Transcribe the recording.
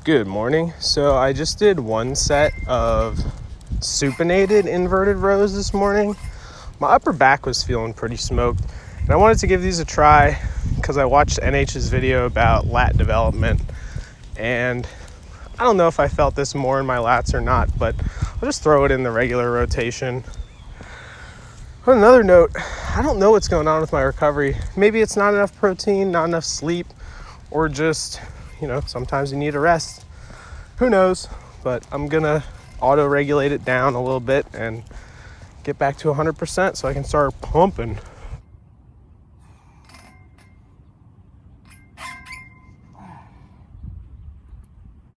Good morning. So I just did one set of supinated inverted rows this morning. My upper back was feeling pretty smoked, and I wanted to give these a try because I watched NH's video about lat development, and I don't know if I felt this more in my lats or not, but I'll just throw it in the regular rotation. On another note, I don't know what's going on with my recovery. Maybe it's not enough protein, not enough sleep, or just, sometimes you need a rest. Who knows? But I'm gonna auto-regulate it down a little bit and get back to 100% so I can start pumping.